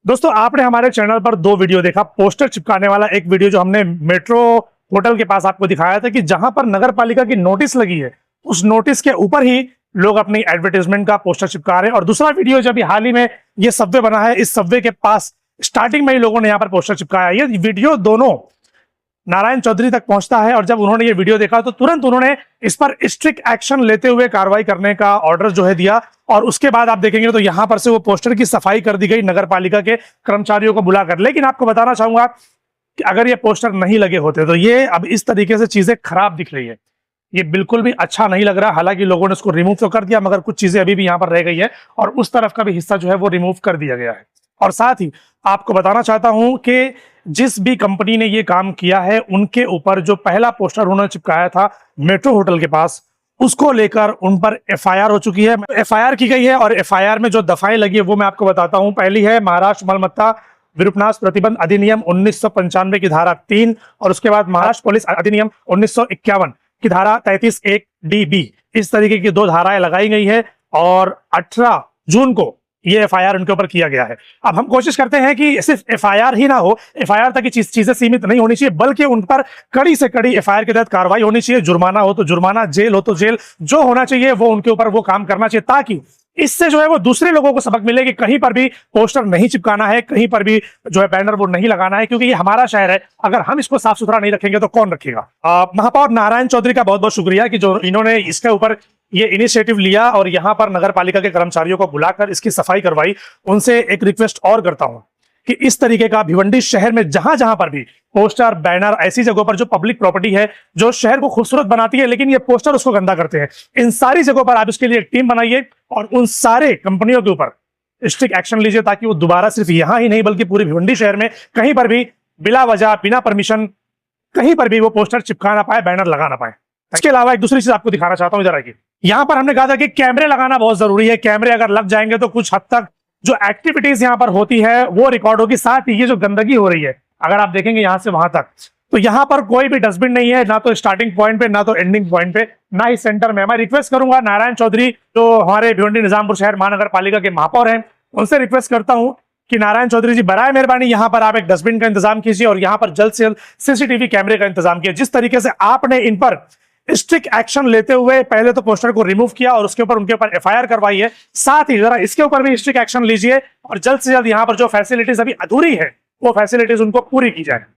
दोस्तों आपने हमारे चैनल पर दो वीडियो देखा। पोस्टर चिपकाने वाला एक वीडियो जो हमने मेट्रो होटल के पास आपको दिखाया था कि जहां पर नगर पालिका की नोटिस लगी है उस नोटिस के ऊपर ही लोग अपनी एडवर्टाइजमेंट का पोस्टर चिपका रहे हैं। और दूसरा वीडियो जब हाल ही में ये सबवे बना है, इस सबवे के पास स्टार्टिंग में ही लोगों ने यहाँ पर पोस्टर चिपकाया। ये वीडियो दोनों नारायण चौधरी तक पहुंचता है और जब उन्होंने ये वीडियो देखा तो तुरंत उन्होंने इस पर स्ट्रिक्ट एक्शन लेते हुए कार्रवाई करने का ऑर्डर जो है दिया। और उसके बाद आप देखेंगे तो यहां पर से वो पोस्टर की सफाई कर दी गई नगर पालिका के कर्मचारियों को बुलाकर। लेकिन आपको बताना चाहूंगा कि अगर ये पोस्टर नहीं लगे होते तो ये अब इस तरीके से चीजें खराब दिख रही है, ये बिल्कुल भी अच्छा नहीं लग रहा। हालांकि लोगों ने उसको रिमूव तो कर दिया मगर कुछ चीजें अभी भी यहाँ पर रह गई है और उस तरफ का भी हिस्सा जो है वो रिमूव कर दिया गया है। और साथ ही आपको बताना चाहता हूं कि जिस भी कंपनी ने ये काम किया है उनके ऊपर जो पहला पोस्टर उन्होंने चिपकाया था मेट्रो होटल के पास, उसको लेकर उन पर एफआईआर हो चुकी है। एफआईआर की गई है और एफआईआर में जो दफाएं लगी है वो मैं आपको बताता हूं। पहली है महाराष्ट्र मलमत्ता विरूपनाश प्रतिबंध अधिनियम 1995 की धारा 3 और उसके बाद महाराष्ट्र पुलिस अधिनियम 1951 की धारा 33(1)(d)(b। इस तरीके की दो धाराएं लगाई गई है और 18 जून को ये एफआईआर उनके ऊपर किया गया है। अब हम कोशिश करते हैं कि सिर्फ एफआईआर ही ना हो, एफआईआर तक की चीजें सीमित नहीं होनी चाहिए बल्कि उन पर कड़ी से कड़ी एफआईआर के तहत कार्रवाई होनी चाहिए। जुर्माना हो तो जुर्माना, जेल हो तो जेल, जो होना चाहिए वो उनके ऊपर वो काम करना चाहिए ताकि इससे जो है वो दूसरे लोगों को सबक मिले कि कहीं पर भी पोस्टर नहीं चिपकाना है, कहीं पर भी जो है बैनर वो नहीं लगाना है, क्योंकि ये हमारा शहर है। अगर हम इसको साफ सुथरा नहीं रखेंगे तो कौन रखेगा। महापौर नारायण चौधरी का बहुत बहुत शुक्रिया कि जो इन्होंने इसके ऊपर ये इनिशिएटिव लिया और यहाँ पर नगर पालिका के कर्मचारियों को बुलाकर इसकी सफाई करवाई। उनसे एक रिक्वेस्ट और करता हूं कि इस तरीके का भिवंडी शहर में जहां जहां पर भी पोस्टर बैनर, ऐसी जगहों पर जो पब्लिक प्रॉपर्टी है जो शहर को खूबसूरत बनाती है लेकिन ये पोस्टर उसको गंदा करते हैं, इन सारी जगहों पर आप इसके लिए एक टीम बनाइए और उन सारे कंपनियों के ऊपर स्ट्रिक्ट एक्शन लीजिए ताकि वो दोबारा सिर्फ यहां ही नहीं बल्कि पूरी भिवंडी शहर में कहीं पर भी बिला वजह, बिना परमिशन कहीं पर भी वो पोस्टर चिपका ना पाए, बैनर लगा ना पाए। इसके अलावा एक दूसरी चीज आपको दिखाना चाहता हूं, इधर आइए। यहां पर हमने कहा था कि कैमरे लगाना बहुत जरूरी है। कैमरे अगर लग जाएंगे तो कुछ हद तक जो एक्टिविटीज यहां पर होती है वो रिकॉर्ड होगी। साथ ही ये जो गंदगी हो रही है अगर आप देखेंगे यहां से वहां तक, तो यहां पर कोई भी डस्टबिन नहीं है, ना तो स्टार्टिंग पॉइंट पे, ना तो एंडिंग पॉइंट पे, ना ही सेंटर में। मैं रिक्वेस्ट करूंगा नारायण चौधरी जो हमारे भिवंडी निजामपुर शहर महानगर पालिका के महापौर हैं, उनसे रिक्वेस्ट करता हूं कि नारायण चौधरी जी बराए मेहरबानी यहां पर आप एक डस्टबिन का इंतजाम कीजिए और यहां पर जल्द से जल्द सीसीटीवी कैमरे का इंतजाम कीजिए। जिस तरीके से आपने इन पर स्ट्रिक्ट एक्शन लेते हुए पहले तो पोस्टर को रिमूव किया और उसके ऊपर उनके ऊपर एफआईआर करवाई है, साथ ही जरा इसके ऊपर भी स्ट्रिक्ट एक्शन लीजिए और जल्द से जल्द यहां पर जो फैसिलिटीज अभी अधूरी है वो फैसिलिटीज उनको पूरी की जाए।